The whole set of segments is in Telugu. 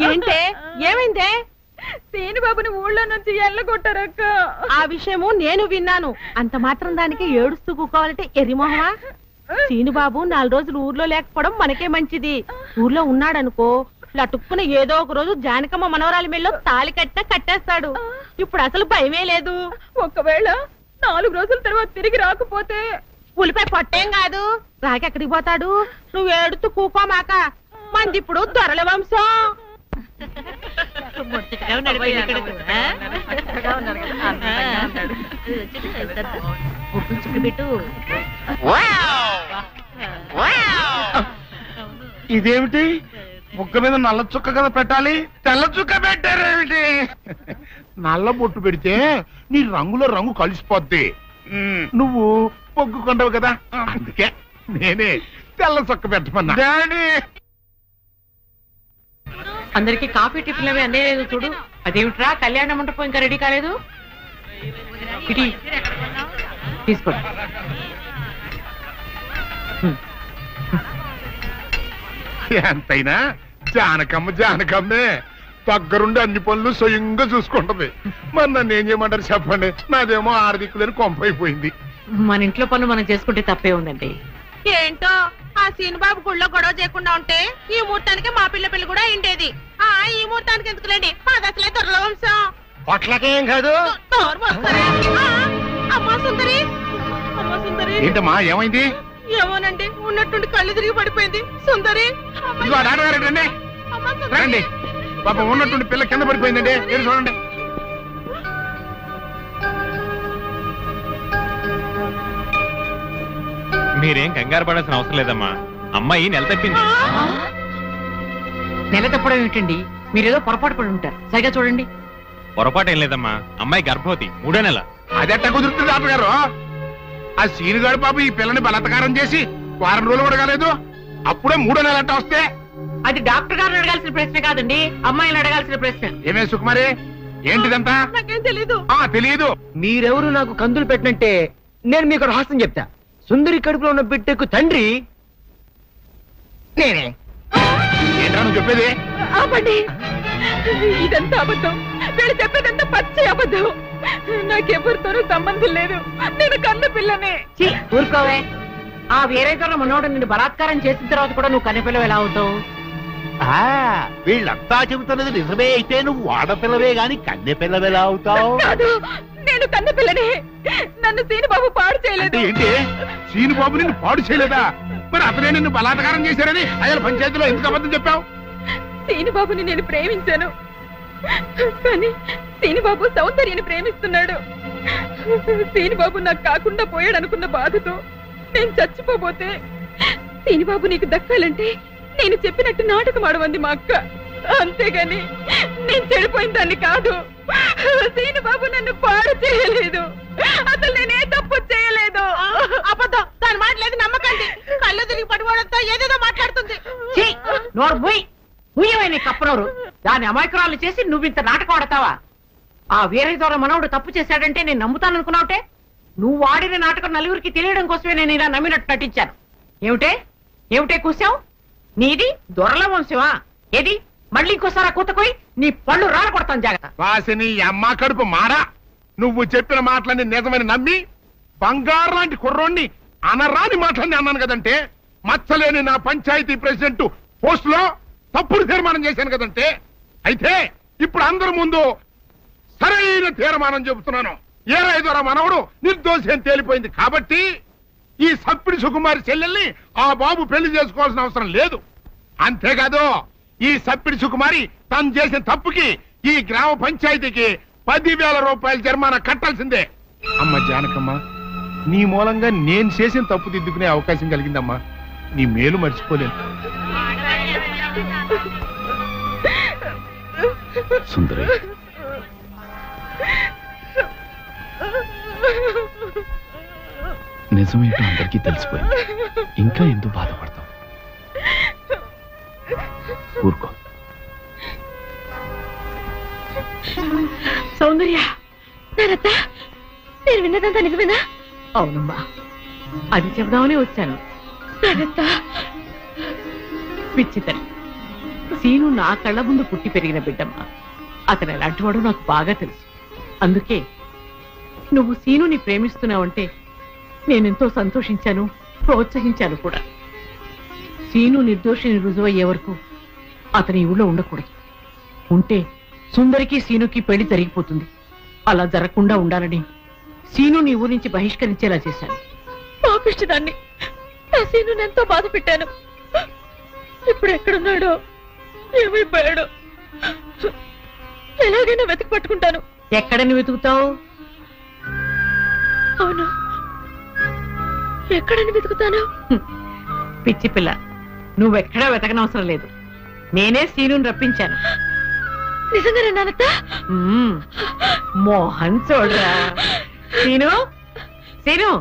ఏంటే ఏమైందే? సీనుబాబుని ఊళ్ళో నుంచి ఎల్లగొట్టారక్క. ఆ విషయము నేను విన్నాను. అంత మాత్రం దానికి ఏడుస్తూ కూకోవాలంటే ఎర్రిమోహమా? సీనుబాబు 4 రోజులు ఊర్లో లేకపోవడం మనకే మంచిది. ఊర్లో ఉన్నాడనుకో లటుక్కున ఏదో ఒక రోజు జానకమ్మ మనవరాలి మెల్లో తాళి కట్టినా కట్టేస్తాడు. ఇప్పుడు అసలు భయమే లేదు. ఒకవేళ 4 రోజుల తర్వాత తిరిగి రాకపోతే ఉలిపై పొట్టేం కాదు. రాకెక్కడికి పోతాడు? నువ్వు ఏడుతూ కూకోమాక. మంది ఇప్పుడు దొరల వంశం. ఇదేమిటి? ముక్క మీద నల్ల చుక్క కదా పెట్టాలి, తెల్ల చుక్క పెట్టారేమిటి? నల్ల బొట్టు పెడితే నీ రంగులో రంగు కలిసిపోద్ది. నువ్వు పొగ్గుకుంటావు కదా, అందుకే నేనే తెల్ల చుక్క పెట్టమన్నా. అందరికి కాఫీ టిఫిన్ అవి అన్నీ లేదు చూడు. అదేమిట్రా కళ్యాణ మంటపం ఇంకా రెడీ కాలేదు? తీసుకోండి. ఎంతైనా జానకమ్మే దగ్గరుండి అన్ని పనులు స్వయంగా చూసుకుంటది. మరి నన్ను ఏం చేయమంటారు చెప్పండి? నాదేమో 6 దిక్కులని కొంపైపోయింది. మన ఇంట్లో పనులు మనం చేసుకుంటే తప్పే ఉందండి. ఏంటో ఆ సీనుబాబు గుళ్ళో గొడవ చేయకుండా ఉంటే ఈ ముహూర్తానికి మా పిల్ల పెళ్లి కూడా అయిండేది. ఈ ముహూర్తానికి ఎందుకులేండి, మా దశలే దొరల వంశం. పొట్లకేం కాదు. అమ్మా సుందరి, అమ్మా సుందరి. ఏంటమ్మా ఏమైంది? ఏమోనండి, ఉన్నట్టుండి కళ్ళు తిరిగి పడిపోయింది. సుందరి రండి, పాపం ఉన్నట్టుండి పిల్ల కింద పడిపోయిందండి. మీరు చూడండి. మీరేం కంగారు పడాల్సిన అవసరం లేదమ్మా. అమ్మాయి నెల తప్పింది. నెల తప్పడం ఏమిటండి? మీరేదో పొరపాటు పడి ఉంటారు. సరిగా చూడండి. పొరపాటు ఏం లేదమ్మా, అమ్మాయి గర్భవతి, 3వ నెల. అదెట్ట కుదురుతుంది డాక్టర్ గారు? ఆ సీనుగాడు పాప ఈ పిల్లని బలత్కారం చేసి 1 వారం రోజులు కూడా కాలేదు, అప్పుడే 3వ నెల అట్ట వస్తే? అది డాక్టర్ గారిని అడగాల్సిన ప్రశ్న కాదండి, అమ్మాయిని అడగాల్సిన ప్రశ్న. ఏమే సుకుమారి, ఏంటిదంతా? నాకేం తెలీదు. తెలీదు. మీరెవరు నాకు కందులు పెట్టినట్టే నేను మీకు రహస్యం చెప్తా. సుందరి కడుపులో ఉన్న బిడ్డకు తండ్రి నేనే. ఏంట్రా నువ్వు చెప్పేది? ఆపండి, ఇదంతా అబద్ధం. వీళ్ళు చెప్పేదంతా పచ్చి అబద్ధం. నాకెవరితోనూ సంబంధం లేదు. నేను కన్న పిల్లనే. ఊరుకోవే. ఆ వేరేతో మనోడు నిన్ను బలాత్కారం చేసిన తర్వాత కూడా నువ్వు కన్నెపిల్లవి ఎలా అవుతావు? వీళ్ళంతా చెబుతున్నది నిజమే అయితే నువ్వు ఆడపిల్లవే గాని కన్నె పిల్లవెలా అవుతావు? కాదు, నేను కన్న పిల్లనే. నన్ను సీనుబాబు పాడు చేయలేదు. ఏంటి? సీనుబాబు నిన్ను పాడు చేయలేదా? మరి అతనే నిన్ను బలాత్కారం చేశారని అయ్యాల పంచాయతీలో ఎందుకు అబద్ధం చెప్పావు? సీనుబాబుని నేను ప్రేమించాను, కానీ సీనుబాబు సౌందర్యని ప్రేమిస్తున్నాడు. సీనుబాబు నాకు కాకుండా పోయాడు అనుకున్న బాధతో నేను చచ్చిపోబోతే, సీనుబాబు నీకు దక్కాలంటే నేను చెప్పినట్టు నాటకం ఆడమంది మా అక్క. అంతేగాని నేను చెడిపోయిన దాన్ని కాదు. సీనుబాబు నన్ను పాడు చేయలేదు. అసలు నేనే తప్పు చేయలేదు. అబద్ధం. దాని మాటలేదు నమ్మకండి. కళ్ళు తిరిగి పడిపోవడంతో ఏదేదో మాట్లాడుతుంది. నోరు పోయి ముయ్యమైన కప్పనోరు. దాని అమాయకురాలు చేసి నువ్వు ఇంత నాటకం ఆడతావా? ఆ వీర ద్వారా మనవుడు తప్పు చేశాడంటే నేను నమ్ముతాను అనుకున్నావుటే? నువ్వు ఆడిన నాటకం నలుగురికి తెలియడం కోసమే నేను ఇలా నమ్మినట్టు నటించాను. ఏమిటే కూసావు? నీది దొరల వంశమా? ఏది మళ్ళీ ఇంకోసారి కూతకోయి నీ పళ్ళు రాల కొడతాను. జాగ్రత్త. వాసిని అమ్మ కడుపు మారా. నువ్వు చెప్పిన మాటలన్నీ నిజమని నమ్మి బంగారు లాంటి కుర్రోణ్ణి అనరాని మాటలన్నీ అన్నాను కదంటే, మచ్చలేని నా పంచాయతీ ప్రెసిడెంట్ పోస్ట్ లో తప్పుడు తీర్మానం చేశాను కదంటే, అయితే ఇప్పుడు అందరి ముందు సరైన తీర్మానం చెబుతున్నాను. ఏ రైతురా మనవడు నిర్దోషి అని తేలిపోయింది కాబట్టి ఈ సప్పిడి సుకుమారి చెల్లెల్ని ఆ బాబు పెళ్లి చేసుకోవాల్సిన అవసరం లేదు. అంతేకాదు, ఈ సప్పిడి సుకుమారి తను చేసిన తప్పుకి ఈ గ్రామ పంచాయతీకి 10,000 రూపాయల జరిమానా కట్టాల్సిందే. అమ్మ జానకమ్మ, నీ మూలంగా నేను చేసిన తప్పు దిద్దుకునే అవకాశం కలిగిందమ్మా. నీ మేలు మర్చిపోలేను. సుందరి, నిజమేంటో అందరికీ తెలిసిపోయింది. ఇంకా ఎందుకు బాధపడతావు? ఊరుకో. సౌందర్య, నారత్త, నేను విన్నదంతా నిజమేనా? అవునమ్మా, అది చెబుదామని వచ్చాను. నారత్త, పిచ్చితని సీను నా కళ్ళ ముందు పుట్టి పెరిగిన బిడ్డమ్మా. అతను ఎలాంటివాడో నాకు బాగా తెలుసు. అందుకే నువ్వు సీనుని ప్రేమిస్తున్నావంటే నేనెంతో సంతోషించాను, ప్రోత్సహించాను కూడా. సీను నిర్దోషిని రుజువయ్యే వరకు అతని ఊళ్ళో ఉండకూడదు. ఉంటే సుందరికి సీనుకి పెళ్లి జరిగిపోతుంది. అలా జరగకుండా ఉండాలని సీను నీ ఊరి నుంచి బహిష్కరించేలా చేశాను. పాపిష్టిదాన్ని నా సీనుని ఎంతో బాధ పెట్టాను. ఇప్పుడు ఎక్కడున్నాడో, ఏమైపోయాడో ఎలాగైనా వెతికి పట్టుకుంటాను. ఎక్కడని వెతుకుతావు? అవును, ఎక్కడని వెతుకుతాను? పిచ్చి పిల్ల, నువ్వెక్కడా వెతకనవసరం లేదు. నేనే సీనుని రప్పించాను. నిజంగానే నానత్త? మోహన్ చూడరా. Scene, scene,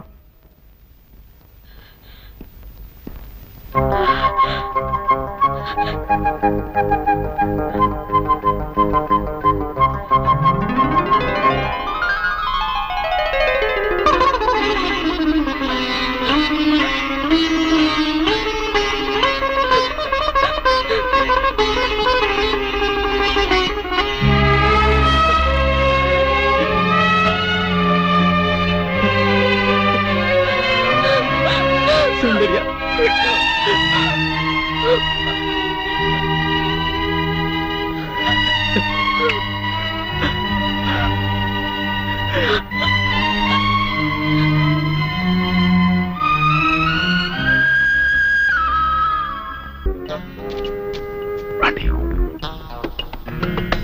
సుందర్య